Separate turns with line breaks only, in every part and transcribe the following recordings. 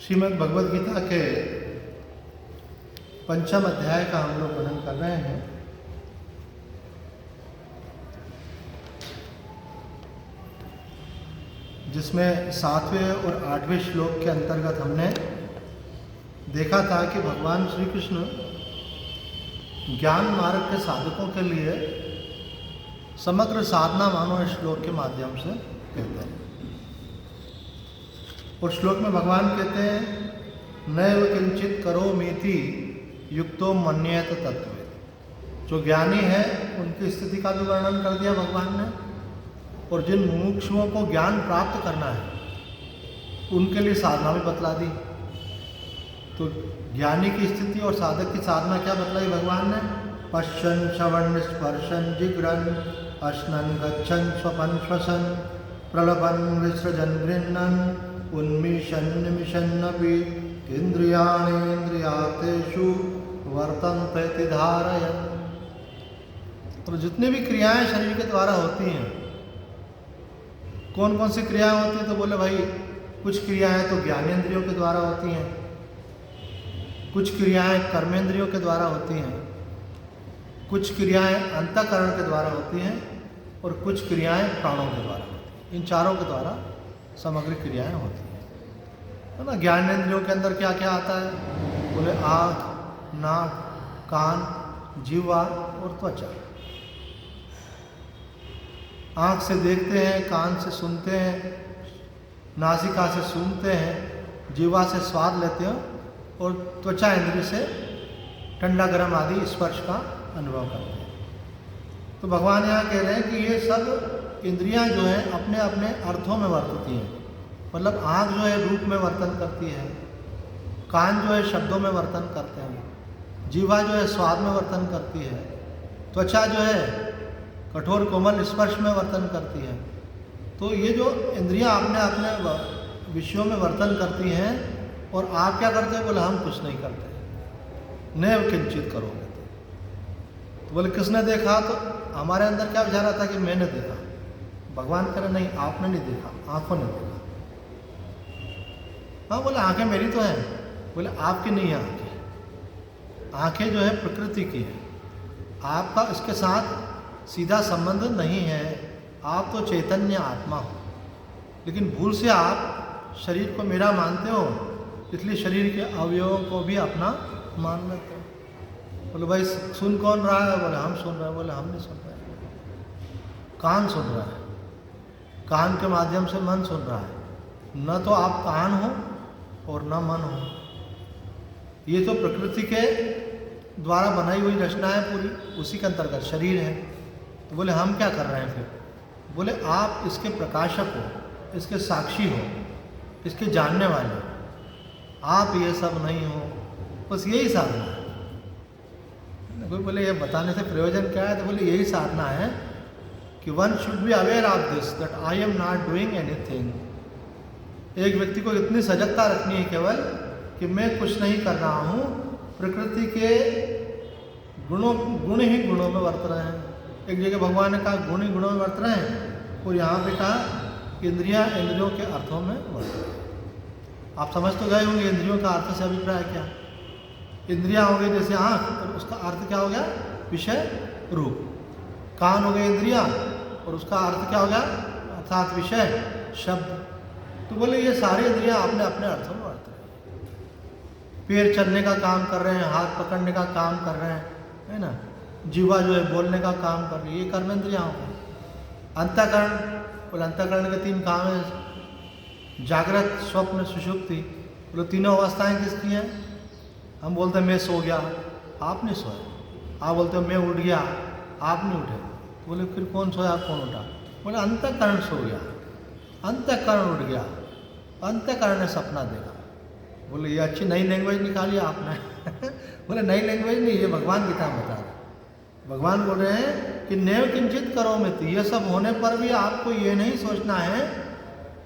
श्रीमद् भगवद गीता के पंचम अध्याय का हम लोग वर्णन कर रहे हैं। जिसमें 7वें और 8वें श्लोक के अंतर्गत हमने देखा था कि भगवान श्री कृष्ण ज्ञान मार्ग के साधकों के लिए समग्र साधना मानो इस श्लोक के माध्यम से कहते हैं। और श्लोक में भगवान कहते हैं नैव किंचित करोमीति युक्तो मन्येत तत्त्वेति। जो ज्ञानी है उनकी स्थिति का भी वर्णन कर दिया भगवान ने, और जिन मुमुक्षुओं को ज्ञान प्राप्त करना है उनके लिए साधना भी बतला दी। तो ज्ञानी की स्थिति और साधक की साधना क्या बतलाई भगवान ने? पश्यन् श्रवन् स्पर्शन् जिघ्रन् अश्नन् गच्छन् स्वपन् श्वसन् प्रलपन् विसृजन् गृह्णन् उन्मिषन् निमिषन्नपि इन्द्रियाणीन्द्रियार्थेषु वर्तन्ते इति धारयन्। तो जितनी भी क्रियाएं शरीर के द्वारा होती हैं, कौन कौन सी क्रियाएं होती हैं? तो बोले भाई कुछ क्रियाएं तो ज्ञानेंद्रियों के द्वारा होती हैं, कुछ क्रियाएं कर्मेंद्रियों के द्वारा होती हैं, कुछ क्रियाएं अंतःकरण के द्वारा होती हैं और कुछ क्रियाएं प्राणों के द्वारा होती हैं। इन चारों के द्वारा समग्र क्रियाएं होती हैं, है ना। ज्ञानेंद्रियों के अंदर क्या क्या आता है? बोले आँख, नाक, कान, जीवा और त्वचा। आँख से देखते हैं, कान से सुनते हैं, नासिका से सूंघते हैं, जीवा से स्वाद लेते हैं और त्वचा इंद्रिय से ठंडा गर्म आदि स्पर्श का अनुभव करते हैं। तो भगवान यहाँ कह रहे हैं कि ये सब इंद्रियां जो हैं अपने अपने अर्थों में वर्तती हैं। मतलब आँख जो है रूप में वर्तन करती है, कान जो है शब्दों में वर्तन करते हैं, जीवा जो है स्वाद में वर्तन करती है, त्वचा जो है कठोर कोमल स्पर्श में वर्तन करती है। तो ये जो इंद्रियां अपने अपने विषयों में वर्तन करती हैं, और आप क्या करते हैं? बोले हम कुछ नहीं करते, नैव किंचित करोगे। तो बोले किसने देखा? तो हमारे अंदर क्या विचार आता है कि मैंने देखा। भगवान कह रहे नहीं, आपने नहीं देखा, आंखों ने देखा। हाँ, बोले आंखें मेरी तो हैं। बोले आपकी नहीं है आंखें, आंखें जो है प्रकृति की है, आपका इसके साथ सीधा संबंध नहीं है। आप तो चैतन्य आत्मा हो, लेकिन भूल से आप शरीर को मेरा मानते हो, इसलिए शरीर के अवयवों को भी अपना मान लेते हो। बोले भाई सुन कौन रहा है? बोले हम सुन रहे हैं। बोले हम नहीं सुन रहे, कान सुन रहा है, कान के माध्यम से मन सुन रहा है। न तो आप कान हो और न मन हो। ये तो प्रकृति के द्वारा बनाई हुई रचना है पूरी, उसी के अंतर्गत शरीर है। तो बोले हम क्या कर रहे हैं फिर? बोले आप इसके प्रकाशक हो, इसके साक्षी हो, इसके जानने वाले हो। आप ये सब नहीं हो, बस यही साधना है। कोई बोले ये बताने से प्रयोजन क्या है? तो बोले यही साधना है कि one should be aware of this that I am not doing anything. एक व्यक्ति को इतनी सजगता रखनी है केवल कि मैं कुछ नहीं कर रहा हूँ, प्रकृति के गुण ही गुणों में वर्त रहे हैं। एक जगह भगवान ने कहा गुण ही गुणों में वर्त रहे हैं, और यहाँ पे कहा इंद्रियाँ इंद्रियों के अर्थों में वर्त रहे हैं। आप समझ तो गए होंगे इंद्रियों का अर्थ से अभिप्राय क्या? इंद्रियाँ हो गई जैसे आँख, और उसका अर्थ क्या हो गया? विषय रूप। कान हो गए इंद्रियाँ, और उसका अर्थ क्या हो गया? अर्थात विषय शब्द। तो बोले ये सारी इंद्रियाँ अपने अपने अर्थों में वर्त रहे हैं। पैर चलने का काम कर रहे हैं, हाथ पकड़ने का काम कर रहे हैं, है ना। जीवा जो है बोलने का काम कर रही है, ये कर्मेंद्रियाँ हो गई। अंतःकरण, बोले अंतःकरण के 3 काम है, जागृत, स्वप्न, सुषुप्ति। बोले तीनों अवस्थाएं किसकी हैं? हम बोलते हैं मैं सो गया, आप नहीं सोए। आप बोलते हो मैं उठ गया, आप नहीं उठे। बोले फिर कौन सोया कौन उठा? बोले अंतःकरण सो गया, अंतःकरण उठ गया, अंतःकरण ने सपना देखा। बोले ये अच्छी नई लैंग्वेज निकाली आपने। बोले नई लैंग्वेज नहीं, ये भगवान गीता में बता रहे। भगवान बोल रहे हैं कि नैव किंचित करोमीति। ये सब होने पर भी आपको ये नहीं सोचना है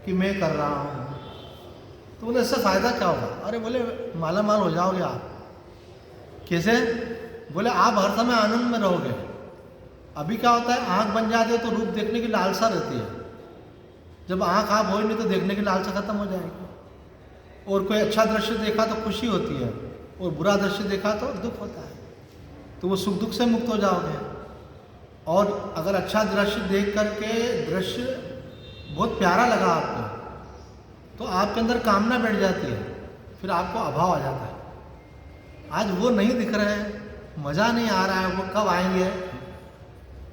कि मैं कर रहा हूँ। तो बोले इससे फ़ायदा क्या होगा? अरे बोले माला माल हो जाओगे आप। कैसे? बोले आप हर समय आनंद में रहोगे। अभी क्या होता है, आँख बन जाती है तो रूप देखने की लालसा रहती है। जब आँख आप हो ही नहीं तो देखने की लालसा खत्म हो जाएगी। और कोई अच्छा दृश्य देखा तो खुशी होती है, और बुरा दृश्य देखा तो दुख होता है। तो वो सुख दुख से मुक्त हो जाओगे। और अगर अच्छा दृश्य देख करके दृश्य बहुत प्यारा लगा आपको, तो आपके अंदर कामना बैठ जाती है, फिर आपको अभाव आ जाता है। आज वो नहीं दिख रहे हैं, मज़ा नहीं आ रहा है, वो कब आएंगे,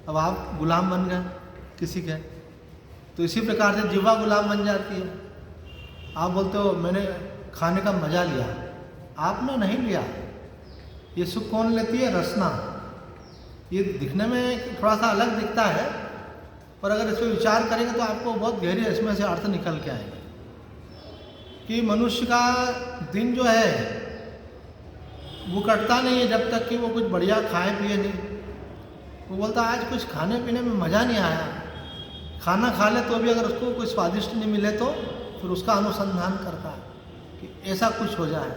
अब आप गुलाम बन गए किसी के। तो इसी प्रकार से जीवा गुलाम बन जाती है। आप बोलते हो मैंने खाने का मज़ा लिया, आपने नहीं लिया। ये सुख कौन लेती है? रसना। ये दिखने में थोड़ा सा अलग दिखता है, पर अगर इस पर विचार करेंगे तो आपको बहुत गहरी इसमें से अर्थ निकल के आएंगे कि मनुष्य का दिन जो है वो कटता नहीं है जब तक कि वो कुछ बढ़िया खाए पिए नहीं। वो बोलता आज कुछ खाने पीने में मज़ा नहीं आया, खाना खा ले तो भी अगर उसको कुछ स्वादिष्ट नहीं मिले तो फिर उसका अनुसंधान करता है कि ऐसा कुछ हो जाए।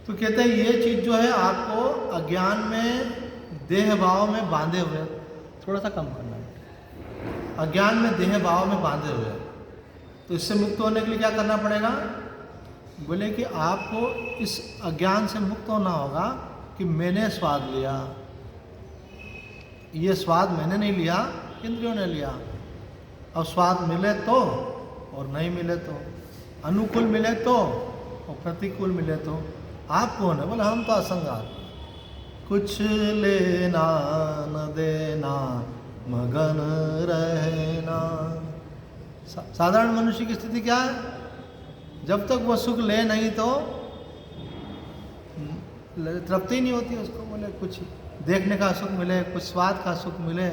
तो कहते हैं ये चीज़ जो है आपको अज्ञान में देह भाव में बांधे हुए, थोड़ा सा कम करना है, अज्ञान में देह भाव में बांधे हुए। तो इससे मुक्त होने के लिए क्या करना पड़ेगा? बोले कि आपको इस अज्ञान से मुक्त होना होगा कि मैंने स्वाद लिया, ये स्वाद मैंने नहीं लिया, इंद्रियों ने लिया। अब स्वाद मिले तो और नहीं मिले तो, अनुकूल मिले तो और प्रतिकूल मिले तो। आप कौन है? बोले हम तो असंग, कुछ लेना न देना मगन रहना। साधारण मनुष्य की स्थिति क्या है? जब तक वो सुख ले नहीं तो तृप्ति नहीं होती उसको। बोले कुछ देखने का सुख मिले, कुछ स्वाद का सुख मिले,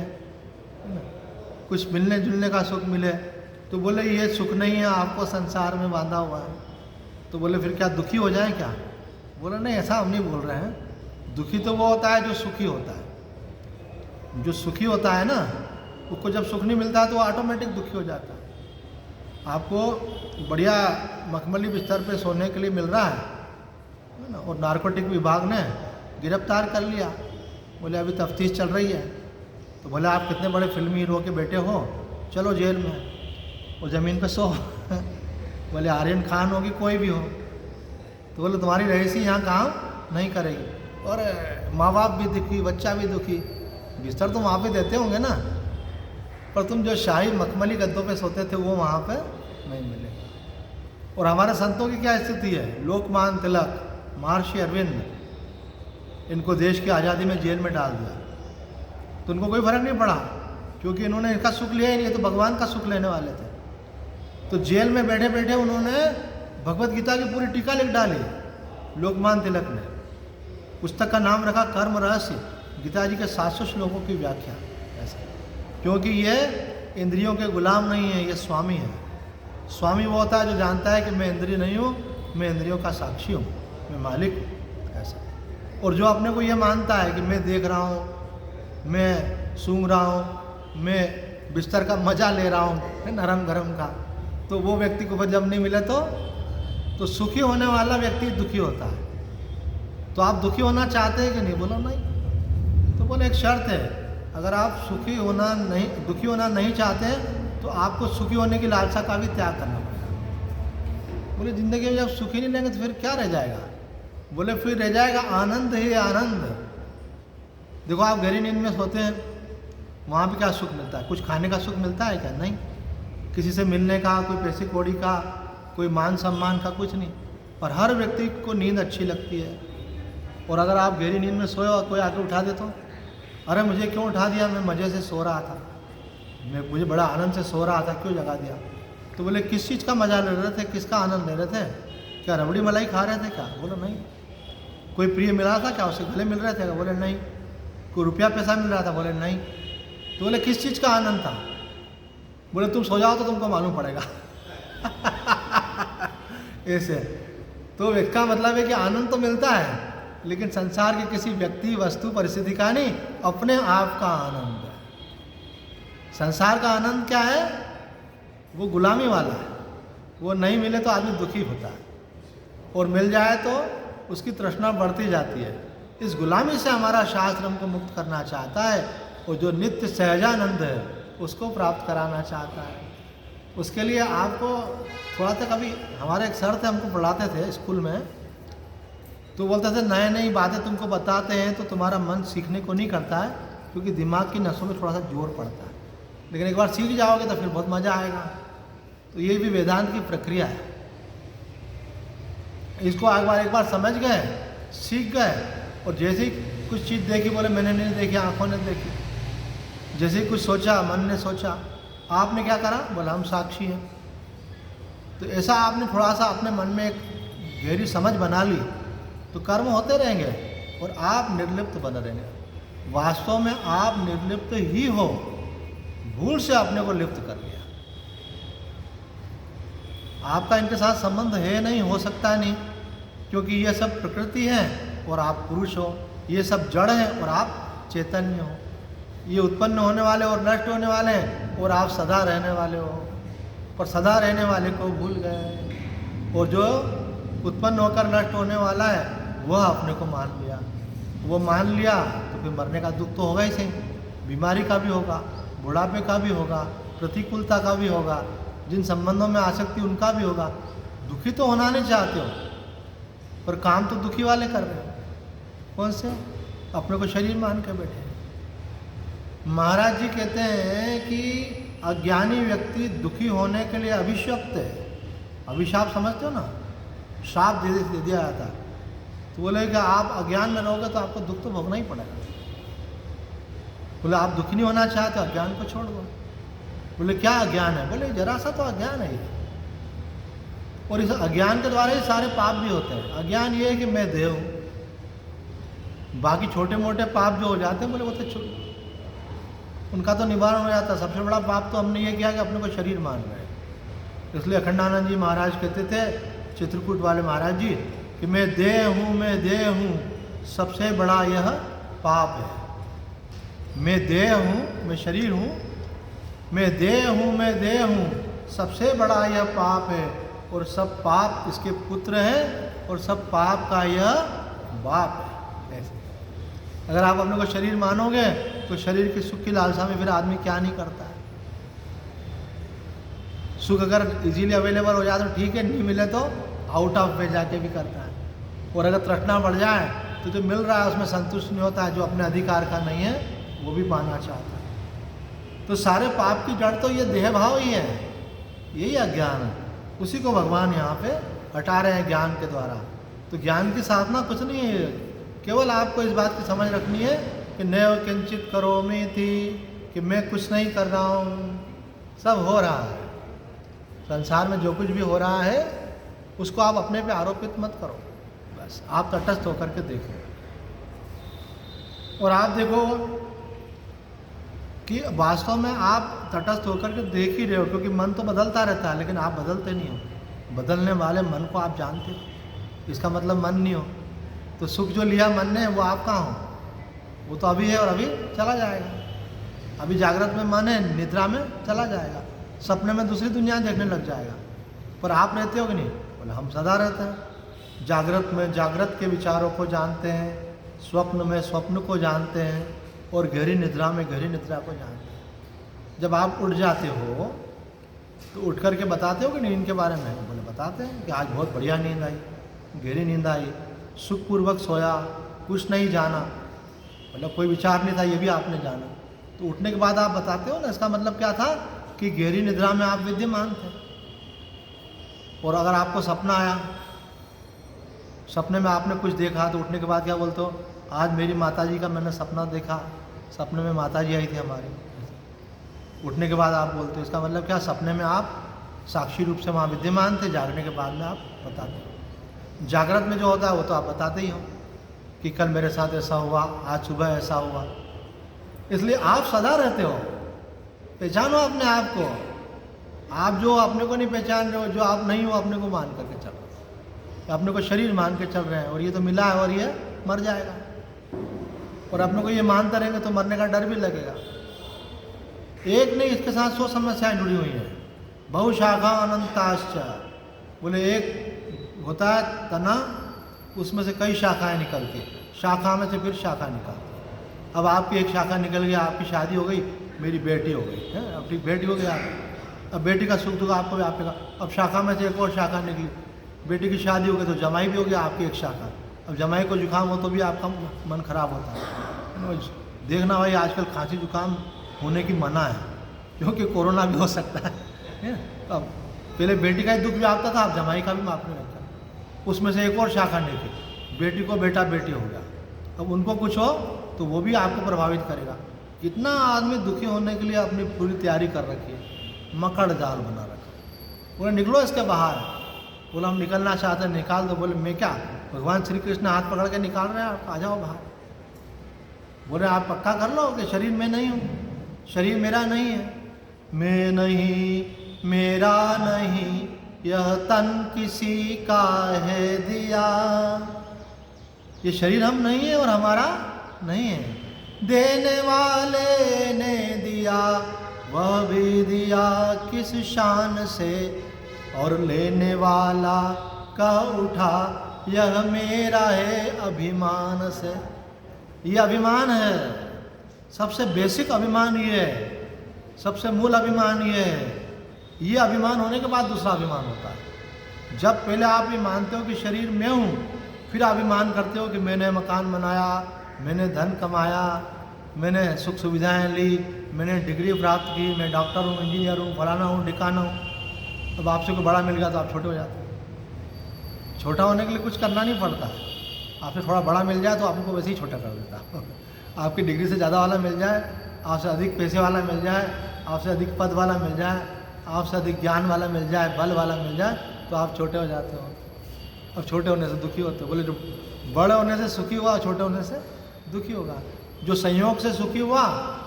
कुछ मिलने जुलने का सुख मिले, तो बोले ये सुख नहीं है, आपको संसार में बांधा हुआ है। तो बोले फिर क्या दुखी हो जाए क्या? बोले नहीं, ऐसा हम नहीं बोल रहे हैं। दुखी तो वो होता है जो सुखी होता है। जो सुखी होता है ना, उसको जब सुख नहीं मिलता है तो वो ऑटोमेटिक दुखी हो जाता है। आपको बढ़िया मखमली बिस्तर पे सोने के लिए मिल रहा है ना, और नारकोटिक विभाग ने गिरफ्तार कर लिया। बोले अभी तफ्तीश चल रही है। तो बोले आप कितने बड़े फिल्मी हीरो के बेटे हो, चलो जेल में और ज़मीन पे सो। बोले आर्यन खान होगी कोई भी हो। तो बोले तुम्हारी रईसी यहाँ काम नहीं करेगी। और माँ बाप भी दुखी, बच्चा भी दुखी। बिस्तर तो वहाँ पे देते होंगे ना, पर तुम जो शाही मखमली गद्दों पे सोते थे वो वहाँ पे नहीं मिलेगा। और हमारे संतों की क्या स्थिति है? लोकमान्य तिलक, महर्षि अरविंद, इनको देश की आज़ादी में जेल में डाल दिया, तो उनको कोई फर्क नहीं पड़ा, क्योंकि इन्होंने इनका सुख लिया ही नहीं, तो भगवान का सुख लेने वाले थे। तो जेल में बैठे बैठे उन्होंने भगवत गीता की पूरी टीका लिख डाली, लोकमान्य तिलक ने। पुस्तक का नाम रखा कर्म रहस्य, गीता जी के 700 श्लोकों की व्याख्या। ऐसा क्योंकि ये इंद्रियों के गुलाम नहीं है, ये स्वामी है। स्वामी वो होता है जो जानता है कि मैं इंद्रिय नहीं हूँ, मैं इंद्रियों का साक्षी हूँ, मैं मालिक हूँ। ऐसा। और जो अपने को ये मानता है कि मैं देख रहा हूँ, मैं सूंघ रहा हूँ, मैं बिस्तर का मज़ा ले रहा हूँ नरम गरम का, तो वो व्यक्ति को जब नहीं मिले तो सुखी होने वाला व्यक्ति दुखी होता है। तो आप दुखी होना चाहते हैं कि नहीं? बोलो नहीं। तो बोले एक शर्त है, अगर आप दुखी होना नहीं चाहते तो आपको सुखी होने की लालसा का भी त्याग करना पड़ेगा। बोले ज़िंदगी में जब सुखी नहीं लेंगे तो फिर क्या रह जाएगा? बोले फिर रह जाएगा आनंद ही आनंद। देखो आप गहरी नींद में सोते हैं, वहाँ भी क्या सुख मिलता है? कुछ खाने का सुख मिलता है क्या? नहीं। किसी से मिलने का, कोई पैसे कौड़ी का, कोई मान सम्मान का, कुछ नहीं। पर हर व्यक्ति को नींद अच्छी लगती है। और अगर आप गहरी नींद में सोए और कोई आके उठा दे तो अरे मुझे क्यों उठा दिया, मैं मज़े से सो रहा था, मुझे बड़ा आनंद से सो रहा था, क्यों जगा दिया? तो बोले किस चीज़ का मज़ा ले रहे थे, किसका आनंद ले रहे थे? क्या रबड़ी मलाई खा रहे थे क्या? बोले नहीं। कोई प्रिय मिल रहा था क्या, उसे गले मिल रहे थे? बोले नहीं। कोई रुपया पैसा मिल रहा था? बोले नहीं। तो बोले किस चीज़ का आनंद था? बोले तुम सो जाओ तो तुमको मालूम पड़ेगा। ऐसे तो इसका मतलब है कि आनंद तो मिलता है, लेकिन संसार के किसी व्यक्ति, वस्तु, परिस्थिति का नहीं, अपने आप का आनंद है। संसार का आनंद क्या है? वो गुलामी वाला है। वो नहीं मिले तो आदमी दुखी होता है, और मिल जाए तो उसकी तृष्णा बढ़ती जाती है। इस गुलामी से हमारा शास्त्र हमको मुक्त करना चाहता है, और जो नित्य सहजानंद है उसको प्राप्त कराना चाहता है। उसके लिए आपको थोड़ा सा, कभी हमारे एक सर थे, हमको पढ़ाते थे स्कूल में, तो बोलते थे नई नई बातें तुमको बताते हैं तो तुम्हारा मन सीखने को नहीं करता है, क्योंकि दिमाग की नसों में थोड़ा सा जोर पड़ता है, लेकिन एक बार सीख जाओगे तो फिर बहुत मज़ा आएगा। तो ये भी वेदांत की प्रक्रिया है। इसको एक बार समझ गए, सीख गए, और जैसे ही कुछ चीज़ देखी, बोले मैंने नहीं देखी, आंखों ने देखी, जैसे ही कुछ सोचा, मन ने सोचा, आपने क्या करा, बोला हम साक्षी हैं। तो ऐसा आपने थोड़ा सा अपने मन में एक गहरी समझ बना ली, तो कर्म होते रहेंगे और आप निर्लिप्त बने रहेंगे। वास्तव में आप निर्लिप्त ही हो, भूल से अपने को लिप्त कर लिया। आपका इनके साथ संबंध है नहीं, हो सकता नहीं, क्योंकि ये सब प्रकृति है और आप पुरुष हो, ये सब जड़ है और आप चैतन्य हो। ये उत्पन्न होने वाले और नष्ट होने वाले हैं और आप सदा रहने वाले हो, पर सदा रहने वाले को भूल गए, और जो उत्पन्न होकर नष्ट होने वाला है वह अपने को मान लिया। वो मान लिया तो फिर मरने का दुख तो होगा ही सही, बीमारी का भी होगा, बुढ़ापे का भी होगा, प्रतिकूलता का भी होगा, जिन संबंधों में आसक्ति उनका भी होगा। दुखी तो होना नहीं चाहते हो, पर काम तो दुखी वाले कर रहे हो। कौन से? अपने को शरीर मान के बैठे। महाराज जी कहते हैं कि अज्ञानी व्यक्ति दुखी होने के लिए अभिशप्त है। अभिशाप समझते हो ना, श्राप दे दिया जाता है। तो बोले कि आप अज्ञान में रहोगे तो आपको दुख तो भोगना ही पड़ेगा। बोले आप दुखी नहीं होना चाहते, अज्ञान को छोड़ दो। बोले क्या अज्ञान है? बोले जरा सा तो अज्ञान है ये, और इस अज्ञान के द्वारा ही सारे पाप भी होते हैं। अज्ञान ये है कि मैं देह हूँ, बाकी छोटे मोटे पाप जो हो जाते हैं, बोले वो तो उनका तो निवारण हो जाता है। सबसे बड़ा पाप तो हमने ये किया कि अपने को शरीर मान रहे। इसलिए अखंडानंद जी महाराज कहते थे, चित्रकूट वाले महाराज जी, कि मैं देह हूँ, मैं देह हूँ, सबसे बड़ा यह पाप है। मैं देह हूँ, मैं शरीर हूँ, मैं देह हूँ, मैं देह हूँ, सबसे बड़ा यह पाप है, और सब पाप इसके पुत्र हैं, और सब पाप का यह बाप है। ऐसे अगर आप अपने को शरीर मानोगे तो शरीर के सुख की लालसा में फिर आदमी क्या नहीं करता है। सुख अगर इजीली अवेलेबल हो जाए तो ठीक है, नहीं मिले तो आउट ऑफ वे जाके भी करता है। और अगर तृष्णा बढ़ जाए तो जो मिल रहा है उसमें संतुष्ट नहीं होता है, जो अपने अधिकार का नहीं है वो भी पाना चाहता है। तो सारे पाप की जड़ तो ये देह भाव ही है, यही अज्ञान है। उसी को भगवान यहाँ पे हटा रहे हैं ज्ञान के द्वारा। तो ज्ञान की साधना कुछ नहीं है, केवल आपको इस बात की समझ रखनी है कि नैव किंचित करोमि थी, कि मैं कुछ नहीं कर रहा हूँ, सब हो रहा है। संसार में जो कुछ भी हो रहा है उसको आप अपने पे आरोपित मत करो, बस आप तटस्थ होकर के देखो। और आप देखो कि वास्तव में आप तटस्थ होकर के देख ही रहे हो, क्योंकि मन तो बदलता रहता है, लेकिन आप बदलते नहीं हो। बदलने वाले मन को आप जानते हो, इसका मतलब मन नहीं हो। तो सुख जो लिया मन ने वो आप कहाँ हो? वो तो अभी है और अभी चला जाएगा। अभी जागृत में मन है, निद्रा में चला जाएगा, सपने में दूसरी दुनिया देखने लग जाएगा। पर आप रहते हो कि नहीं? बोले हम सदा रहते हैं। जागृत में जागृत के विचारों को जानते हैं, स्वप्न में स्वप्न को जानते हैं, और गहरी निद्रा में गहरी निद्रा को जानते हैं। जब आप उठ जाते हो तो उठ करके बताते हो कि नींद के बारे में? बोले बताते हैं कि आज बहुत बढ़िया नींद आई, गहरी नींद आई, सुखपूर्वक सोया, कुछ नहीं जाना, मतलब कोई विचार नहीं था, ये भी आपने जाना। तो उठने के बाद आप बताते हो ना, इसका मतलब क्या था कि गहरी निद्रा में आप विद्यमान थे। और अगर आपको सपना आया, सपने में आपने कुछ देखा, तो उठने के बाद क्या बोलते हो? आज मेरी माताजी का मैंने सपना देखा, सपने में माताजी आई थी हमारी। उठने के बाद आप बोलते हो, इसका मतलब क्या? सपने में आप साक्षी रूप से वहाँ विद्यमान थे, जागने के बाद में आप बताते हो। जागृत में जो होता है वो तो आप बताते ही हो कि कल मेरे साथ ऐसा हुआ, आज सुबह ऐसा हुआ। इसलिए आप सदा रहते हो। पहचानो अपने आप को। आप जो अपने को नहीं पहचान रहे हो, जो आप नहीं हो, अपने को मान करके चल रहे हो, अपने को शरीर मान के चल रहे हैं, और ये तो मिला है और ये मर जाएगा। और अपने को ये मानते रहेंगे तो मरने का डर भी लगेगा। एक नहीं, इसके साथ 100 समस्याएं जुड़ी हुई हैं। बहुशाखा अनंताश्च, बोले एक होता है तना, उसमें से कई शाखाएं निकलती, शाखा में से फिर शाखा निकलती। अब आपकी एक शाखा निकल गई, आपकी शादी हो गई, मेरी बेटी हो गई है, अपनी बेटी हो गई आप, अब बेटी का सुख दुख आपको व्यापेगा। अब शाखा में से एक और शाखा निकली, बेटी की शादी हो गई तो जमाई भी हो गया आपकी एक शाखा। अब जमाई को जुकाम हो तो भी आपका मन खराब होता है। देखना भाई आजकल खांसी जुकाम होने की मना है, क्योंकि कोरोना भी हो सकता है। अब पहले बेटी का ही दुख व्यापता था, अब जमाई का भी माफ नहीं रखता। उसमें से एक और शाखा निकली, बेटी को बेटा बेटी हो गया। अब उनको कुछ हो तो वो भी आपको प्रभावित करेगा। कितना आदमी दुखी होने के लिए अपनी पूरी तैयारी कर रखी है, मकड़ जाल बना रखा। बोले निकलो इसके बाहर, बोला हम निकलना चाहते हैं, निकाल दो। बोले मैं क्या, भगवान श्री कृष्ण हाथ पकड़ के निकाल रहे हैं, आप आ जाओ बाहर। बोले आप पक्का कर लो कि शरीर मैं नहीं हूँ, शरीर मेरा नहीं है। मैं नहीं, मेरा नहीं, यह तन किसी का है दिया। ये शरीर हम नहीं है और हमारा नहीं है। देने वाले ने दिया, वह भी दिया किस शान से, और लेने वाला कह उठा यह मेरा है अभिमान से। ये अभिमान है, सबसे बेसिक अभिमान ये है, सबसे मूल अभिमान ये है। ये अभिमान होने के बाद दूसरा अभिमान होता है। जब पहले आप ये मानते हो कि शरीर मैं हूँ, फिर अभिमान करते हो कि मैंने मकान बनाया, मैंने धन कमाया, मैंने सुख सुविधाएं ली, मैंने डिग्री प्राप्त की, मैं डॉक्टर हूँ, इंजीनियर हूँ, फलाना हूँ, ढिकाना हूँ। अब आपसे कोई बड़ा मिल गया तो आप छोटे हो जाते हैं। छोटा होने के लिए कुछ करना नहीं पड़ता है। आपसे थोड़ा बड़ा मिल जाए तो आपको वैसे ही छोटा कर देता। आपकी डिग्री से ज़्यादा वाला मिल जाए, आपसे अधिक पैसे वाला मिल जाए, आपसे अधिक पद वाला मिल जाए, आपसे अधिक ज्ञान वाला मिल जाए, बल वाला मिल जाए, तो आप छोटे हो जाते हो। अब छोटे होने से दुखी होते हो। बोले जो बड़े होने से सुखी हुआ, छोटे होने से दुखी होगा। जो संयोग से सुखी हुआ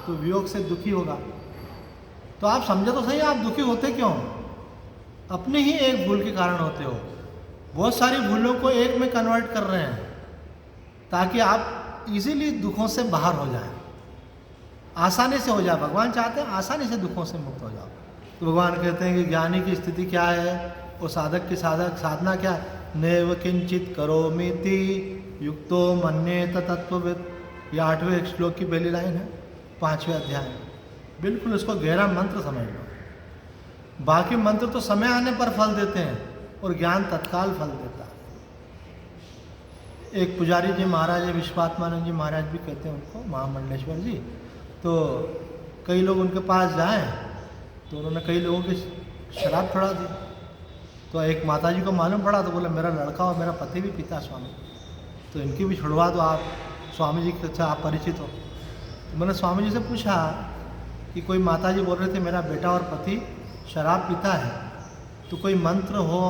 तो वियोग से दुखी होगा। तो आप समझो तो सही, आप दुखी होते क्यों? अपने ही एक भूल के कारण होते हो। बहुत सारी भूलों को एक में कन्वर्ट कर रहे हैं ताकि आप इजीली दुखों से बाहर हो जाएं, आसानी से हो जाए। भगवान चाहते हैं आसानी से दुखों से मुक्त हो जाओ। तो भगवान कहते हैं कि ज्ञानी की स्थिति क्या है और साधक की साधना क्या है। नैव किंचित करोमीति युक्तो मन्येत तत्त्ववित्। ये 8वें श्लोक की पहली लाइन है 5वें अध्याय में। बिल्कुल उसको गहरा मंत्र समझ लो। बाकी मंत्र तो समय आने पर फल देते हैं और ज्ञान तत्काल फल देता है। एक पुजारी जी महाराज है, विश्वात्मानंद जी महाराज भी कहते हैं उनको, महामंडलेश्वर जी। तो कई लोग उनके पास जाएं तो उन्होंने कई लोगों की शराब छुड़ा दी। तो एक माता जी को मालूम पड़ा तो बोले मेरा लड़का और मेरा पति भी पीता स्वामी, तो इनकी भी छुड़वा दो आप, स्वामी जी से आप परिचित हो। तो मैंने स्वामी जी से पूछा कि कोई माता जी बोल रहे थे मेरा बेटा और पति शराब पीता है, तो कोई मंत्र हो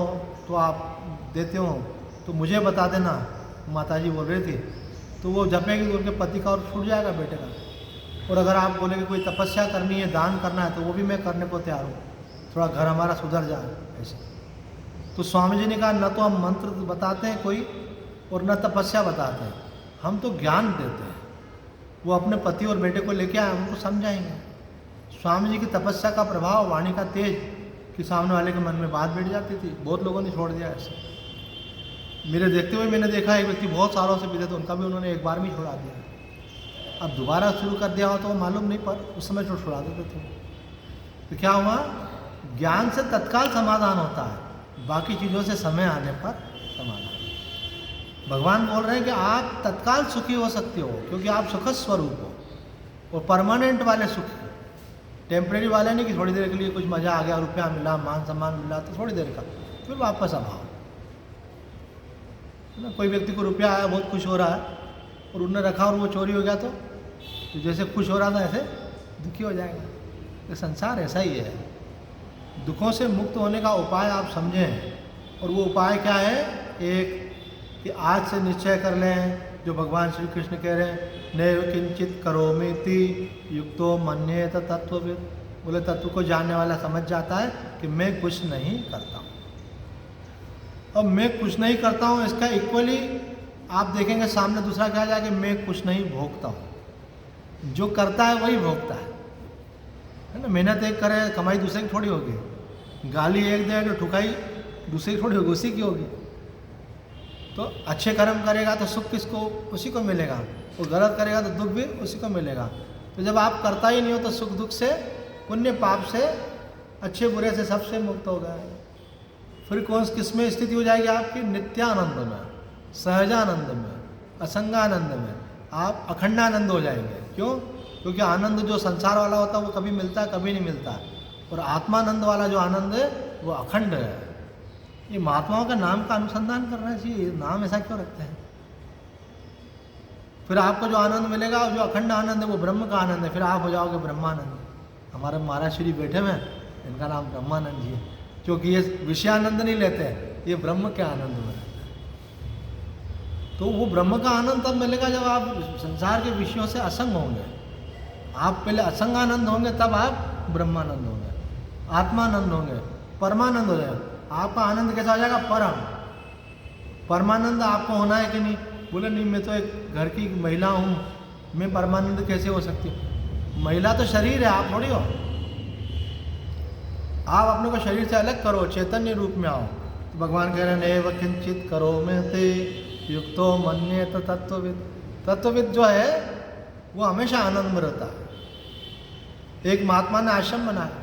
तो आप देते हो तो मुझे बता देना। माता जी बोल रही थी तो वो जपेगी तो उनके पति का और छूट जाएगा बेटे का। और अगर आप बोले कि कोई तपस्या करनी है, दान करना है, तो वो भी मैं करने को तैयार हूँ, थोड़ा घर हमारा सुधर जाए ऐसे। तो स्वामी जी ने कहा न तो हम मंत्र बताते हैं कोई और न तपस्या बताते हैं, हम तो ज्ञान देते हैं। वो अपने पति और बेटे को लेके आए, उनको समझाएंगे। स्वामी जी की तपस्या का प्रभाव, वाणी का तेज कि सामने वाले के मन में बात बैठ जाती थी। बहुत लोगों ने छोड़ दिया ऐसे। मेरे देखते हुए मैंने देखा एक व्यक्ति बहुत सालों से पीते थे, उनका भी उन्होंने एक बार में छोड़ा दिया। अब दोबारा शुरू कर दिया हो तो मालूम नहीं, पर उस समय जो छुड़ा देते थे। तो क्या हुआ, ज्ञान से तत्काल समाधान होता है, बाकी चीज़ों से समय आने पर समाधान। भगवान बोल रहे हैं कि आप तत्काल सुखी हो सकते हो क्योंकि आप सुख स्वरूप हो। और परमानेंट वाले सुख, टेम्परेरी वाले नहीं कि थोड़ी देर के लिए कुछ मज़ा आ गया, रुपया मिला, मान सम्मान मिला तो थोड़ी देर का, फिर वापस अभाव। ना कोई व्यक्ति को रुपया आया, बहुत खुश हो रहा है, और उनने रखा और वो चोरी हो गया तो जैसे खुश हो रहा था ऐसे दुखी हो जाएगा। ये संसार ऐसा ही है। दुखों से मुक्त होने का उपाय आप समझें, और वो उपाय क्या है, एक कि आज से निश्चय कर लें जो भगवान श्री कृष्ण कह रहे हैं, नैव किंचित करोमीति युक्तो मन्येत तत्त्ववित्। बोले तत्व को जानने वाला समझ जाता है कि मैं कुछ नहीं करता हूँ। अब मैं कुछ नहीं करता हूँ, इसका इक्वली आप देखेंगे सामने दूसरा क्या जाए कि मैं कुछ नहीं भोगता हूँ। जो करता है वही भोगता है ना। मेहनत एक करे, कमाई दूसरे की थोड़ी होगी। गाली एक दे तो ठुकाई दूसरे की थोड़ी होगी, उसी की होगी। तो अच्छे कर्म करेगा तो सुख किसको, उसी को मिलेगा, और गलत करेगा तो दुख भी उसी को मिलेगा। तो जब आप करता ही नहीं हो तो सुख दुख से, पुण्य पाप से अच्छे बुरे से सबसे मुक्त हो गए। फिर कौन किस में स्थिति हो जाएगी आपकी? नित्यानंद में, सहजानंद में, असंगानंद में, आप अखंडानंद हो जाएंगे। क्यों? क्योंकि आनंद जो संसार वाला होता है वो कभी मिलता है, कभी नहीं मिलता, और आत्मानंद वाला जो आनंद है वो अखंड है। ये महात्माओं का नाम का अनुसंधान करना चाहिए, नाम ऐसा क्यों रखते हैं? फिर आपको जो आनंद मिलेगा, जो अखंड आनंद है वो ब्रह्म का आनंद है, फिर आप हो जाओगे ब्रह्मानंद। हमारे महाराज श्री बैठे हुए हैं, इनका नाम ब्रह्मानंद जी है, क्योंकि ये विषयानंद नहीं लेते हैं, ये ब्रह्म के आनंद में रहते हैं। तो वो ब्रह्म का आनंद तब मिलेगा जब आप संसार के विषयों से असंग होंगे। आप पहले असंग आनंद होंगे, तब आप ब्रह्मानंद होंगे, आत्मानंद होंगे, परमानंद हो जाएगा। आपका आनंद कैसा हो जाएगा? परम। परमानंद आपको होना है कि नहीं? बोले नहीं, मैं तो एक घर की महिला हूँ, मैं परमानंद कैसे हो सकती हूँ? महिला तो शरीर है, आप थोड़ी हो। आप अपने को शरीर से अलग करो, चैतन्य रूप में आओ। तो भगवान कह रहे हैं नैव किंचित करो में ते युक्तो मन्येत तत्वविद। तत्वविद जो है वो हमेशा आनंद में रहता है। एक महात्मा ने आश्रम बनाया,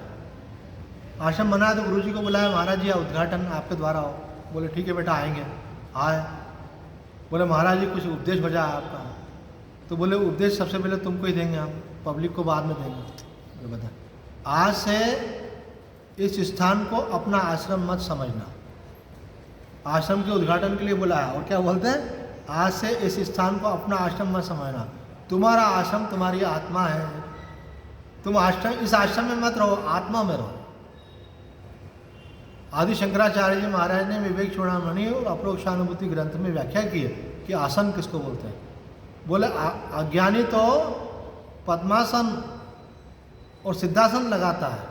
आश्रम बनाया तो गुरुजी को बुलाया, महाराज जी उद्घाटन आपके द्वारा हो। बोले ठीक है बेटा, आएंगे। आए, बोले महाराज जी कुछ उपदेश हो जाए आपका। तो बोले उपदेश सबसे पहले तुमको ही देंगे, हम पब्लिक को बाद में देंगे। बोले बता, आज से इस स्थान को अपना आश्रम मत समझना। आश्रम के उद्घाटन के लिए बुलाया, और क्या बोलते हैं? आज से इस स्थान को अपना आश्रम मत समझना, तुम्हारा आश्रम तुम्हारी आत्मा है। तुम आश्रम, इस आश्रम में मत रहो, आत्मा में रहो। आदि शंकराचार्य जी महाराज ने विवेक चूड़ामणि और अपरोक्षानुभूति ग्रंथ में व्याख्या की है कि आसन किसको बोलते हैं। बोले अज्ञानी तो पद्मासन और सिद्धासन लगाता है,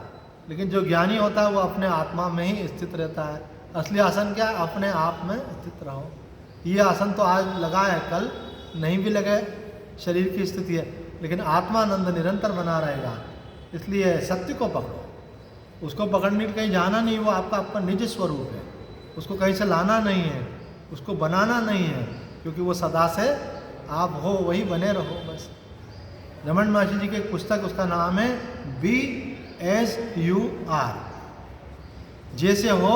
लेकिन जो ज्ञानी होता है वो अपने आत्मा में ही स्थित रहता है। असली आसन क्या है? अपने आप में स्थित रहो। ये आसन तो आज लगा है, कल नहीं भी लगे, शरीर की स्थिति है, लेकिन आत्मानंद निरंतर बना रहेगा। इसलिए सत्य को पकड़ो, उसको पकड़ने के कहीं जाना नहीं, वो आपका आपका निज स्वरूप है, उसको कहीं से लाना नहीं है, उसको बनाना नहीं है, क्योंकि वो सदा से आप हो, वही बने रहो बस। रमन महर्षि जी की एक पुस्तक, उसका नाम है बी एज यू आर, जैसे हो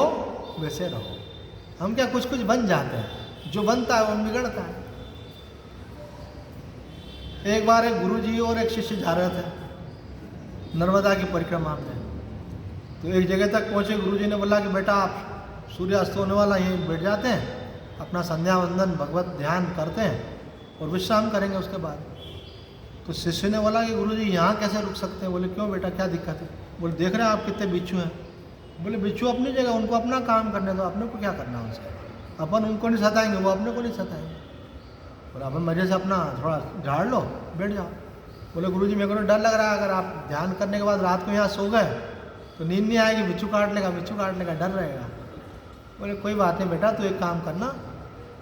वैसे रहो। हम क्या कुछ कुछ बन जाते हैं, जो बनता है वो बिगड़ता है। एक बार एक गुरुजी और एक शिष्य जा रहे थे नर्मदा की परिक्रमा में, तो एक जगह तक पहुँचे। गुरुजी ने बोला कि बेटा आप सूर्यास्त होने वाला यहीं बैठ जाते हैं, अपना संध्या वंदन भगवत ध्यान करते हैं और विश्राम करेंगे उसके बाद। तो शिष्य ने बोला कि गुरुजी यहाँ कैसे रुक सकते हैं? बोले क्यों बेटा, क्या दिक्कत है? बोले देख रहे हैं आप कितने बिच्छू हैं। बोले बिच्छू अपनी जगह, उनको अपना काम करने दो, अपने को क्या करना है उनसे? अपन उनको नहीं सताएंगे, वो अपने को नहीं सताएंगे, और अपन मजे से अपना थोड़ा झाड़ लो, बैठ जाओ। बोले गुरुजी मेरे को तो डर लग रहा है, अगर आप ध्यान करने के बाद रात को यहाँ सो गए तो नींद नहीं आएगी, बिच्छू काट लेगा, बिच्छू काटने का डर रहेगा। बोले कोई बात नहीं बेटा, तू एक काम करना,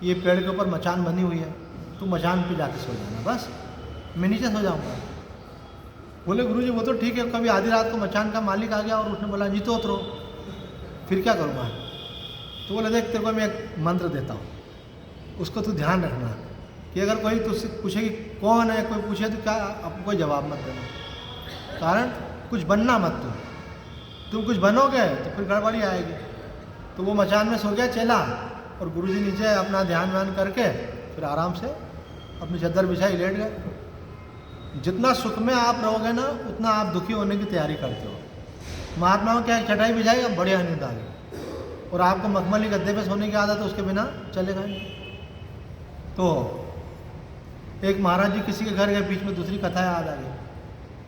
ये पेड़ के ऊपर मचान बनी हुई है, तू मचान पे जाके सो जाना, बस मैं नीचे सो जाऊँगा। बोले गुरुजी वो तो ठीक है, कभी आधी रात को मचान का मालिक आ गया और उसने बोला नीचे उतरो, फिर क्या करूँगा? तो बोले देख तेरे को मैं एक मंत्र देता हूँ, उसको तू ध्यान रखना कि अगर कोई तुझसे पूछे कि कौन है, कोई पूछे तो क्या, आपको कोई जवाब मत देना। कारण कुछ बनना मत, तुम कुछ बनोगे तो फिर गड़बड़ी आएगी। तो वो मचान में सो गया चेला, और गुरुजी नीचे अपना ध्यान व्यान करके फिर आराम से अपनी चादर बिछाई लेट गए। जितना सुख में आप रहोगे ना, उतना आप दुखी होने की तैयारी करते हो। महात्माओं क्या चटाई बिछाई, अब बढ़िया नींद आ गई, और आपको मखमली गद्दे पे सोने की आदत है, उसके बिना चलेगा नहीं। तो एक महाराज जी किसी के घर गए, बीच में दूसरी कथा याद आ गई,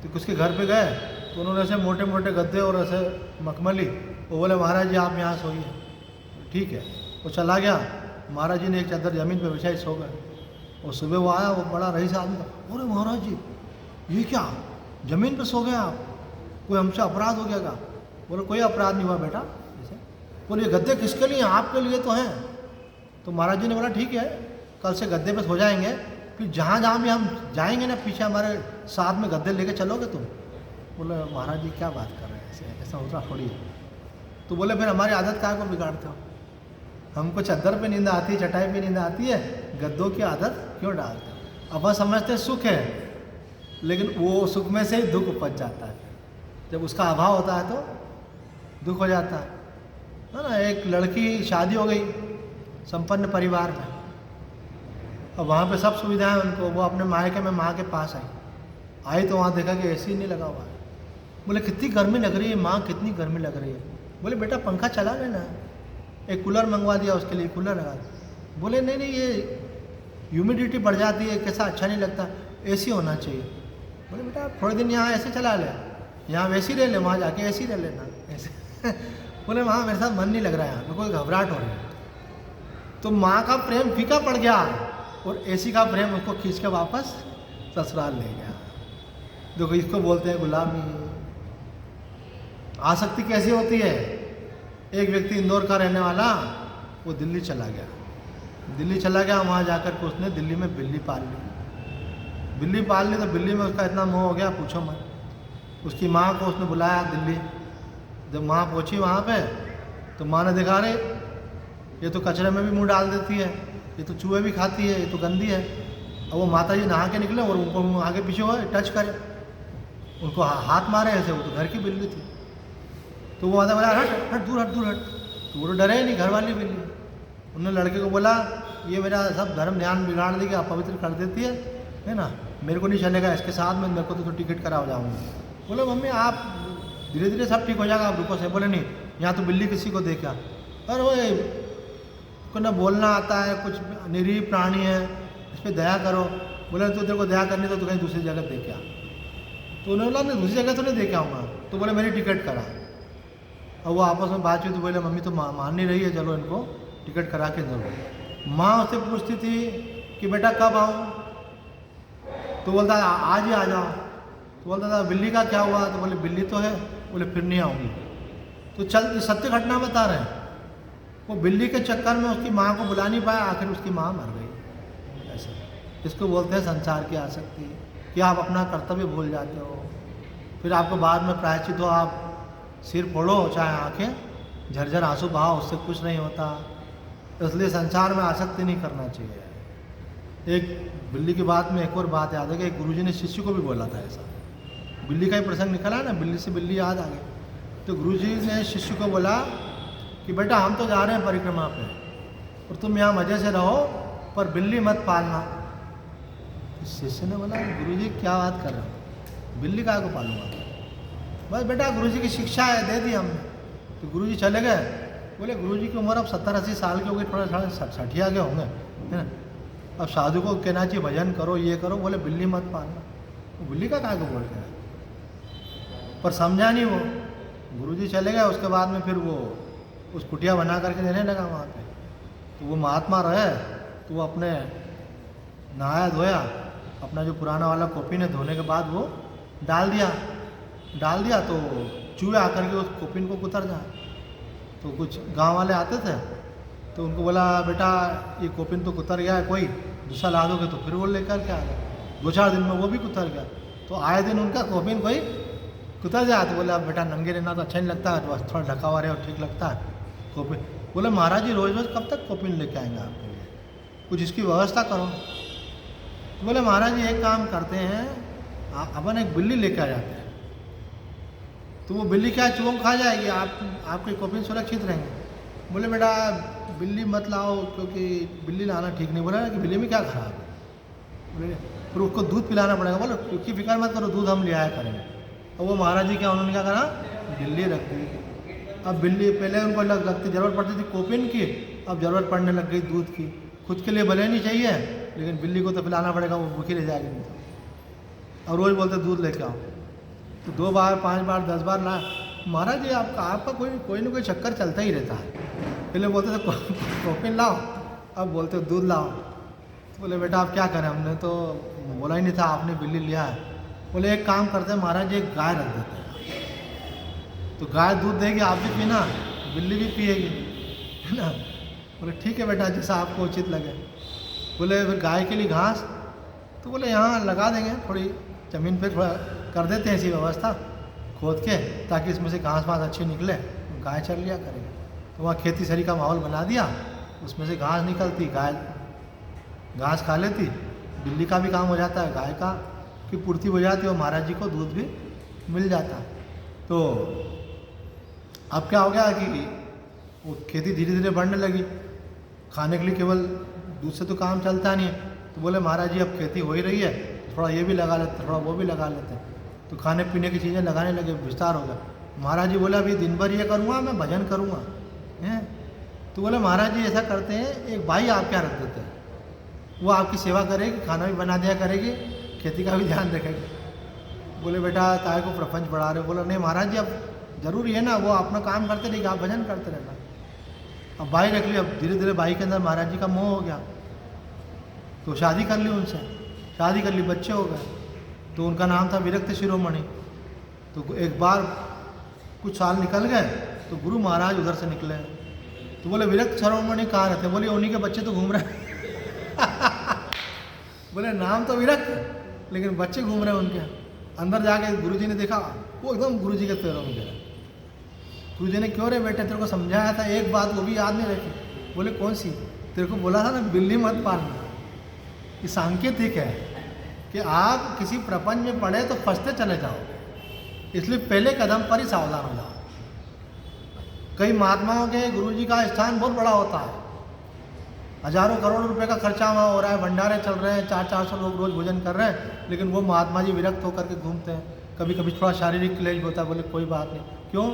तो किसके घर पे गए तो उन्होंने ऐसे मोटे मोटे गद्दे और ऐसे मखमली, वो बोले महाराज जी आप यहाँ सोइए। ठीक है, वो चला गया, महाराज जी ने एक चादर ज़मीन पे बिछाई, सो गए। और सुबह वो आया, वो बड़ा रईस आदमी था, अरे महाराज जी ये क्या, ज़मीन पे सो गए आप, कोई हमसे अपराध हो गया क्या? बोले कोई अपराध नहीं हुआ बेटा। जैसे बोले ये गद्दे किसके लिए? आपके लिए तो हैं। तो महाराज जी ने बोला ठीक है, कल से गद्दे पे सो जाएंगे, फिर जहाँ जहाँ भी हम जाएंगे ना, पीछे हमारे साथ में गद्दे लेके चलोगे तुम। बोले महाराज जी क्या बात कर रहे हैं, ऐसे ऐसा होता थोड़ी है। तो बोले फिर हमारी आदत काय को बिगाड़ते हो? हमको चादर पे नींद आती है, चटाई पे नींद आती है, गद्दों की आदत क्यों डालते हो? अपन समझते सुख है, लेकिन वो सुख में से ही दुख उपज जाता है। जब उसका अभाव होता है तो दुख हो जाता है ना। एक लड़की शादी हो गई संपन्न परिवार में, और वहाँ पे सब सुविधाएं उनको, वो अपने मायके में माँ के पास आई तो वहाँ देखा कि एसी नहीं लगा हुआ है। बोले कितनी गर्मी लग रही है माँ, कितनी गर्मी लग रही है। बोले बेटा पंखा चला लेना। एक कूलर मंगवा दिया उसके लिए, कूलर लगा दिया। बोले नहीं नहीं, ये ह्यूमिडिटी बढ़ जाती है, कैसा अच्छा नहीं लगता, एसी होना चाहिए। बोले बेटा थोड़े दिन यहाँ ऐसे चला ले, यहाँ वैसी ले ले, वहाँ जाके ऐसी ले लेना ऐसे। बोले वहाँ मेरे साथ मन नहीं लग रहा है, मेरे को घबराहट हो रही है। तो माँ का प्रेम फीका पड़ गया और एसी का प्रेम उसको खींच के वापस ससुराल ले गया। देखो इसको बोलते हैं गुलामी। आसक्ति कैसी होती है? एक व्यक्ति इंदौर का रहने वाला, वो दिल्ली चला गया। दिल्ली चला गया, वहाँ जाकर के उसने दिल्ली में बिल्ली पाल ली। बिल्ली पाल ली तो बिल्ली में उसका इतना मोह हो गया पूछो मत। उसकी माँ को उसने बुलाया दिल्ली। जब माँ पहुँची वहाँ पे तो माँ ने देखा रे ये तो कचरे में भी मुंह डाल देती है, ये तो चूहे भी खाती है, ये तो गंदी है। और वो माता जी नहा के निकले और उनको आगे पीछे हुआ टच करे, उनको हाथ मारे ऐसे, वो तो घर की बिल्ली थी। तो वो माता बोला हट हट दूर हट दूर हट। तो वो डरे ही नहीं, घर वाली बिल्ली। उन्होंने लड़के को बोला ये मेरा सब धर्म ध्यान बिगाड़ देगी, अपवित्र कर देती है ना, मेरे को नहीं चलेगा इसके साथ में, मेरे को तो टिकट करा हो जाऊँगी। बोले मम्मी आप धीरे धीरे सब ठीक हो जाएगा, आप रुको से। बोले नहीं, यहाँ तो बिल्ली किसी को देखा, और वो को ना बोलना आता है, कुछ निरीह प्राणी है, इस पर दया करो। बोले तो तेरे को दया करनी तो कहीं दूसरी जगह देख आ। तो उन्होंने बोला नहीं दूसरी जगह तो नहीं देख आऊँगा। तो बोले मेरी टिकट करा। और वो आपस में बातचीत, तो बोले मम्मी तो मान नहीं रही है, चलो इनको टिकट करा के जरूर। माँ उससे पूछती थी कि बेटा कब आऊँ, तो बोलता आज ही आ जाओ। तो बोलता था बिल्ली का क्या हुआ, तो बोले बिल्ली तो है, बोले फिर नहीं आऊँगी। तो चल सत्य घटना बता रहे हैं, वो बिल्ली के चक्कर में उसकी माँ को बुला नहीं पाया, आखिर उसकी माँ मर गई। ऐसा इसको बोलते हैं संसार की आसक्ति, कि आप अपना कर्तव्य भूल जाते हो, फिर आपको बाद में प्रायश्चित हो, आप सिर फोड़ो चाहे आंखें झरझर आंसू बहाओ, उससे कुछ नहीं होता। इसलिए संसार में आसक्ति नहीं करना चाहिए। एक बिल्ली की बात में एक और बात याद है कि एक गुरुजी ने शिष्य को भी बोला था ऐसा। बिल्ली का ही प्रसंग निकला है ना, बिल्ली से बिल्ली याद आ गई। तो गुरुजी ने शिष्य को बोला कि बेटा हम तो जा रहे हैं परिक्रमा पे, और तुम यहाँ मज़े से रहो, पर बिल्ली मत पालना। तो शिष्य ने बोला गुरुजी क्या बात कर रहे हो, बिल्ली का को पालूंगा? बस बेटा गुरुजी की शिक्षा है, दे दी हमने। तो गुरुजी चले गए। बोले गुरुजी की उम्र अब 70-80 साल की हो गई, थोड़ा 60 आगे होंगे, है ना। अब साधु को कहना चाहिए भजन करो, ये करो, बोले बिल्ली मत पालना। तो बिल्ली का को बोल रहे हैं, पर समझा नहीं वो। गुरुजी चले गए, उसके बाद में फिर वो उस कुटिया बना करके रहने लगा वहाँ पे। तो वो महात्मा रहे, तो वो अपने नहाया धोया, अपना जो पुराना वाला कोपिन है धोने के बाद वो डाल दिया तो चूहे आकर के उस कोपिन को कुतर जाए। तो कुछ गांव वाले आते थे, तो उनको बोला बेटा ये कोपिन तो कुतर गया है, कोई दूसरा ला दोगे? तो फिर वो लेकर के आ गए। 2-4 दिन में वो भी कुतर गया। तो आए दिन उनका कोपिन कोई कुतर जाए। तो बोले अब बेटा नंगे रहना तो अच्छा नहीं लगता, बस थोड़ा ढका हुआ रहे और ठीक लगता है कोपिन। बोले महाराज जी रोज़ रोज़ कब तक कोपिन लेके आएंगे आपके लिए, कुछ इसकी व्यवस्था करो। तो बोले महाराज जी एक काम करते हैं, अपन एक बिल्ली लेकर आ जाते हैं, तो वो बिल्ली क्या चूहों खा जाएगी, आपके कोपिन सुरक्षित रहेंगे। बोले बेटा बिल्ली मत लाओ, क्योंकि बिल्ली लाना ठीक नहीं। बोला कि बिल्ली में क्या खराब है? बोले फिर उसको दूध पिलाना पड़ेगा। बोलो क्योंकि फिक्र मत करो, दूध हम ले आया करेंगे। और वो महाराज जी क्या उन्होंने क्या करा, बिल्ली रख दी। अब बिल्ली पहले उनको लगती ज़रूरत पड़ती थी कोपिन की, अब ज़रूरत पड़ने लग गई दूध की। खुद के लिए भले नहीं चाहिए, लेकिन बिल्ली को तो पिलाना पड़ेगा, वो भूखी रह जाएगी नहीं तो। और रोज़ बोलते दूध लेके आओ, तो 2 बार 5 बार 10 बार ला। महाराज जी आपका कोई ना कोई चक्कर चलता ही रहता है। पहले बोलते थे कोपिन लाओ, अब बोलते दूध लाओ। तो बोले बेटा आप क्या करें, हमने तो बोला ही नहीं था, आपने बिल्ली लिया है। बोले एक काम करते हैं महाराज जी, एक गाय रख देते हैं, तो गाय दूध देगी, आप भी पीना, बिल्ली भी पिएगी, है ना। बोले ठीक है बेटा जैसा आपको उचित लगे। बोले फिर गाय के लिए घास, तो बोले यहाँ लगा देंगे, थोड़ी ज़मीन पे थोड़ा कर देते हैं ऐसी व्यवस्था खोद के, ताकि इसमें से घास वास अच्छी निकले, गाय चल लिया करेगी। तो वहाँ खेती सरी का माहौल बना दिया, उसमें से घास निकलती, गाय घास खा लेती, बिल्ली का भी काम हो जाता है, गाय का की पूर्ति हो जाती है, और महाराज जी को दूध भी मिल जाता। तो अब क्या हो गया कि वो खेती धीरे धीरे बढ़ने लगी, खाने के लिए केवल दूध से तो काम चलता नहीं है। तो बोले महाराज जी अब खेती हो ही रही है, थोड़ा ये भी लगा लेते, थोड़ा वो भी लगा लेते हैं। तो खाने पीने की चीज़ें लगाने लगे, विस्तार हो गया। महाराज जी बोले अभी दिन भर ये करूँगा, मैं भजन करूँगा हैं। तो बोले महाराज जी ऐसा करते हैं, एक भाई आप क्या रख देते हैं, वो आपकी सेवा करेगी, खाना भी बना दिया करेगी, खेती का भी ध्यान रखेगी। बोले बेटा काय को प्रपंच बढ़ा रहे हो। बोला नहीं महाराज जी अब जरूरी है ना, वो अपना काम करते रहेगी, आप भजन करते रहना। अब भाई रख लिया। अब धीरे धीरे भाई के अंदर महाराज जी का मोह हो गया, तो शादी कर ली उनसे, शादी कर ली, बच्चे हो गए। तो उनका नाम था विरक्त शिरोमणि। तो एक बार कुछ साल निकल गए तो गुरु महाराज उधर से निकले। तो बोले विरक्त शिरोमणि कहाँ रहते? बोले उन्हीं के बच्चे तो घूम रहे हैं। बोले नाम तो विरक्त लेकिन बच्चे घूम रहे हैं उनके। अंदर जाके गुरुजी ने देखा, वो एकदम गुरुजी के पैरों में गिरा। गुरुजी ने क्यों रे बेटे, तेरे को समझाया था एक बात, वो भी याद नहीं रखी। बोले कौन सी? तेरे को बोला था ना बिल्ली मत पालना। ये सांकेतिक है कि आप किसी प्रपंच में पड़े तो फंसते चले जाओगे, इसलिए पहले कदम पर ही सावधान हो जाओ। कई महात्माओं के गुरुजी का स्थान बहुत बड़ा होता है, हजारों करोड़ रुपए का खर्चा वहाँ हो रहा है, भंडारे चल रहे हैं, 400-400 लोग रोज भोजन कर रहे हैं, लेकिन वो महात्मा जी विरक्त होकर के घूमते हैं। कभी कभी थोड़ा शारीरिक क्लेश होता है, बोले कोई बात नहीं। क्यों?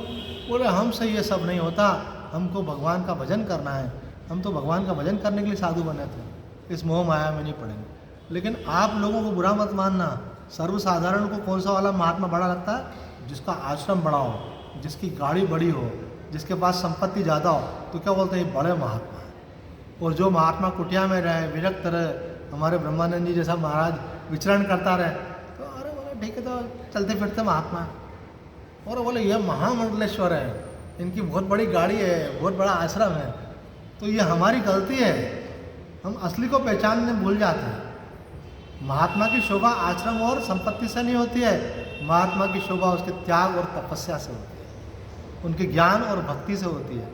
बोले हमसे ये सब नहीं होता, हमको भगवान का भजन करना है, हम तो भगवान का भजन करने के लिए साधु बने थे, इस मोह माया में नहीं पड़ेंगे। लेकिन आप लोगों को बुरा मत मानना, सर्वसाधारण को कौन सा वाला महात्मा बड़ा लगता है? जिसका आश्रम बड़ा हो, जिसकी गाड़ी बड़ी हो, जिसके पास संपत्ति ज़्यादा हो, तो क्या बोलते हैं ये बड़े महात्मा हैं। और जो महात्मा कुटिया में रहे, विरक्त रहे, हमारे ब्रह्मानंद जी जैसा महाराज विचरण करता रहे, तो अरे बोले ठीक है, तो चलते फिरते महात्मा। और बोले ये महामंडलेश्वर है, इनकी बहुत बड़ी गाड़ी है, बहुत बड़ा आश्रम है। तो ये हमारी गलती है, हम असली को पहचानने भूल जाते हैं। महात्मा की शोभा आश्रम और संपत्ति से नहीं होती है, महात्मा की शोभा उसके त्याग और तपस्या से होती है, उनके ज्ञान और भक्ति से होती है।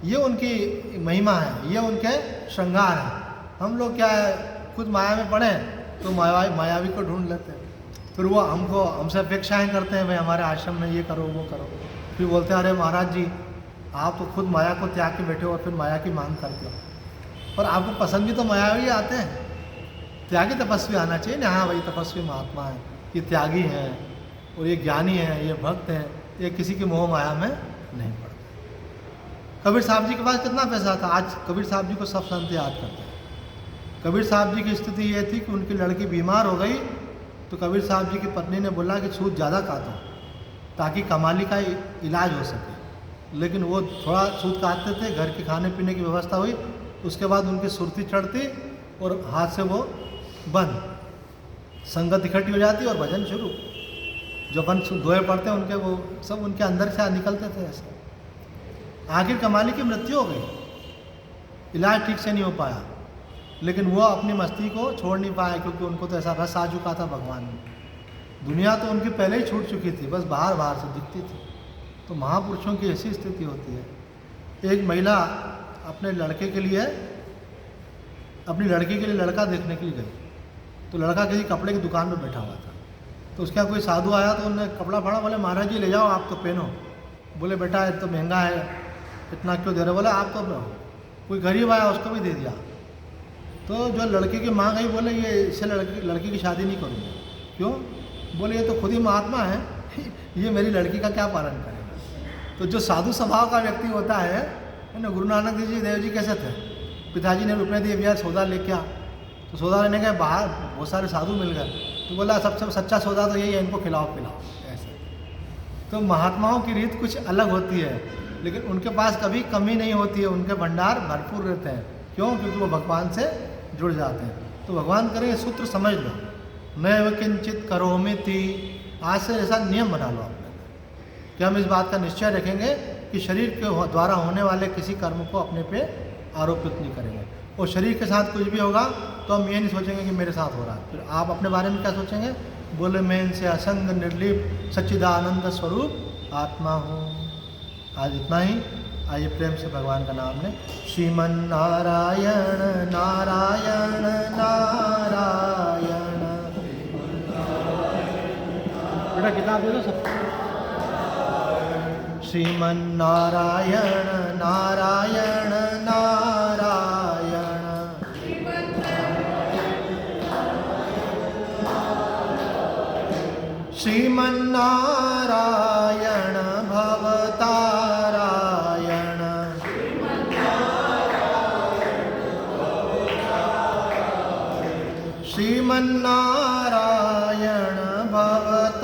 ये उनकी महिमा है, ये उनके श्रृंगार हैं। हम लोग क्या है, खुद माया में पड़े तो मायावी को ढूंढ लेते हैं, फिर वो हमसे अपेक्षाएं करते हैं, भाई हमारे आश्रम में ये करो वो करो। फिर बोलते हैं अरे महाराज जी आप तो खुद माया को त्याग के बैठे हो और फिर माया की मांग करते हो, पर आपको पसंद भी तो मायावी आते हैं। त्यागी तपस्वी आना चाहिए ना, हाँ भाई तपस्वी महात्मा है, ये त्यागी हैं और ये ज्ञानी हैं, ये भक्त हैं, ये किसी की मोह माया में नहीं पड़ते। कबीर साहब जी के पास कितना पैसा था, आज कबीर साहब जी को सब संत याद करते हैं। कबीर साहब जी की स्थिति ये थी कि उनकी लड़की बीमार हो गई, तो कबीर साहब जी की पत्नी ने बोला कि सूद ज़्यादा काटो ताकि कमाली का इलाज हो सके। लेकिन वो थोड़ा सूद काटते थे, घर के खाने पीने की व्यवस्था हुई, उसके बाद उनकी सुर्ती चढ़ती और हाथ से वो बंद, संगत इकट्ठी हो जाती और भजन शुरू। जो बंद दोहे पड़ते हैं उनके, वो सब उनके अंदर से निकलते थे ऐसे। आखिर कमाली की मृत्यु हो गई, इलाज ठीक से नहीं हो पाया, लेकिन वो अपनी मस्ती को छोड़ नहीं पाया, क्योंकि उनको तो ऐसा रस आ चुका था भगवान में। दुनिया तो उनकी पहले ही छूट चुकी थी, बस बाहर बाहर से दिखती थी। तो महापुरुषों की ऐसी स्थिति होती है। एक महिला अपने लड़के के लिए, अपनी लड़की के लिए लड़का देखने के लिए गई, तो लड़का किसी कपड़े की दुकान में बैठा हुआ था। तो उसके यहाँ कोई साधु आया तो उन्होंने कपड़ा फाड़ा, बोले महाराज जी ले जाओ आप तो पहनो। बोले बेटा ये तो महंगा है, इतना क्यों दे रहे? बोले आप तो कोई गरीब आया उसको भी दे दिया। तो जो लड़के की माँ गई, बोले ये इससे लड़की की शादी नहीं करूँगी। क्यों? बोले ये तो खुद ही महात्मा है, ये मेरी लड़की का क्या पालन करेगा। तो जो साधु स्वभाव का व्यक्ति होता है ना, गुरु नानक जी देव जी कैसे थे, पिताजी ने रुपये दिए, भैया सौदा लेके आ। तो सौदा लेने गए, बाहर बहुत सारे साधु मिल गए, तो बोला सबसे सच्चा सौदा तो यही है, इनको खिलाओ पिलाओ ऐसे। तो महात्माओं की रीत कुछ अलग होती है, लेकिन उनके पास कभी कमी नहीं होती है, उनके भंडार भरपूर रहते हैं। क्यों? क्योंकि वो भगवान से जुड़ जाते हैं। तो भगवान करें, सूत्र समझ लो, नैव किंचित करोमिति, आज से ऐसा नियम बना लो अपने कि हम इस बात का निश्चय रखेंगे कि शरीर के द्वारा होने वाले किसी कर्म को अपने पे आरोपित नहीं करेंगे। और शरीर के साथ कुछ भी होगा तो हम ये नहीं सोचेंगे कि मेरे साथ हो रहा है। फिर आप अपने बारे में क्या सोचेंगे? बोले मैं इनसे असंग निर्लिप सच्चिदानंद स्वरूप आत्मा हूँ। आज इतना ही। आइए प्रेम से भगवान का नाम लें। श्रीमन नारायण नारायण नारायण। बेटा किताब दे दो सब। श्रीमन्नारायण नारायण नारायण। श्रीमन्नारायण भवतारायण। श्रीमन्नारायण भवतारायण।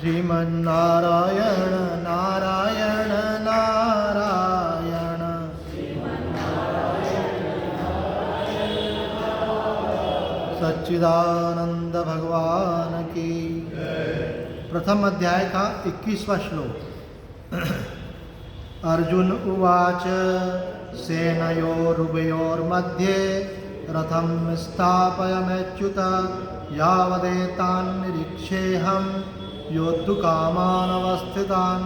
श्रीमन्नारायण नारायण नारायण। सच्चिदानंद भगवान की। प्रथम अध्याय का 21वां श्लोक। अर्जुन उवाच सेनयोरुभयोर्मध्ये रथं स्थापयमेच्युत यावदेतान्निरीक्षेऽहं योद्धुकामानवस्थितान्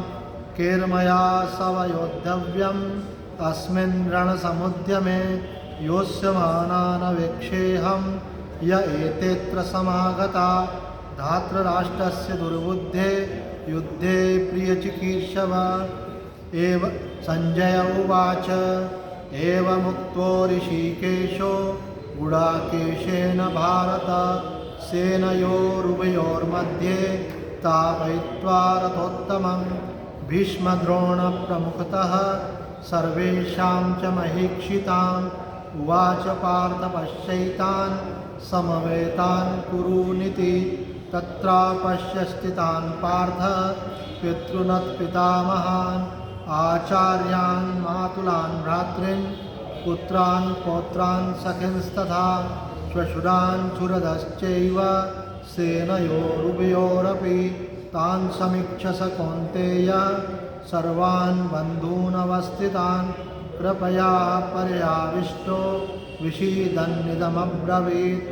केर्मया सवयोद्धव्यम् अस्मिन् रणसमुद्यमे योत्स्यमानानवेक्षेऽहं य एतेऽत्र समागता धार्तराष्ट्रस्य दुर्बुद्धे युद्धे प्रियचिकीर्षव। एव संजय उवाच एवमुक्तो ऋषिकेशो गुडाकेशेन भारत सेनयोरुभयोर्मध्ये स्थापयित्वा रथोत्तमं भीष्मद्रोणप्रमुखतः सर्वेषां च महीक्षितान् उवाच पार्थ पश्यैतान् समवेतान् कुरूनिति तत्रापश्य स्थितान् पार्थ पितॄनत्पितामहान् आचार्यान् मातुलान् भ्रातॄन् पुत्रान् पौत्रान् सखींस्तथा श्वशुरान् सुहृदश्चैव सेनयोरुभयोरपि तान् समीक्ष स कौन्तेय सर्वान् बन्धूनवस्थितान् कृपया पर्याविष्टो विषीदन्निदमब्रवीत्।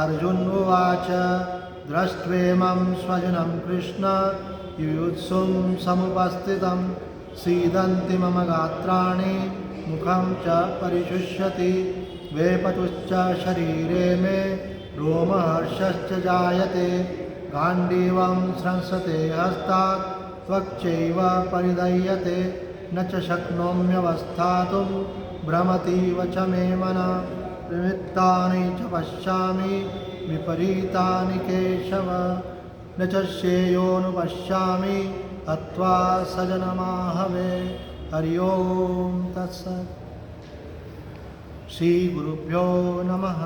अर्जुन उवाच दृष्ट्वेमं स्वजनं कृष्ण युयुत्सुं समुपस्थितं सीदन्ति मम गात्राणि मुखं च परिशुष्यति वेपतुश्च शरीरे मे रोमहर्षश्च जायते गाण्डीवं स्रंसते हस्तात् त्वक्चैव परिदह्यते न च शक्नोम्यवस्थातुं भ्रमतीव च मे मनः प्रवृत्तानि च पश्यामि विपरीतानि केशव न च श्रेयोनुपश्यामि हत्वा सजनमाहवे। हरि ओम तत्सत्। श्री गुरुभ्यो नमः।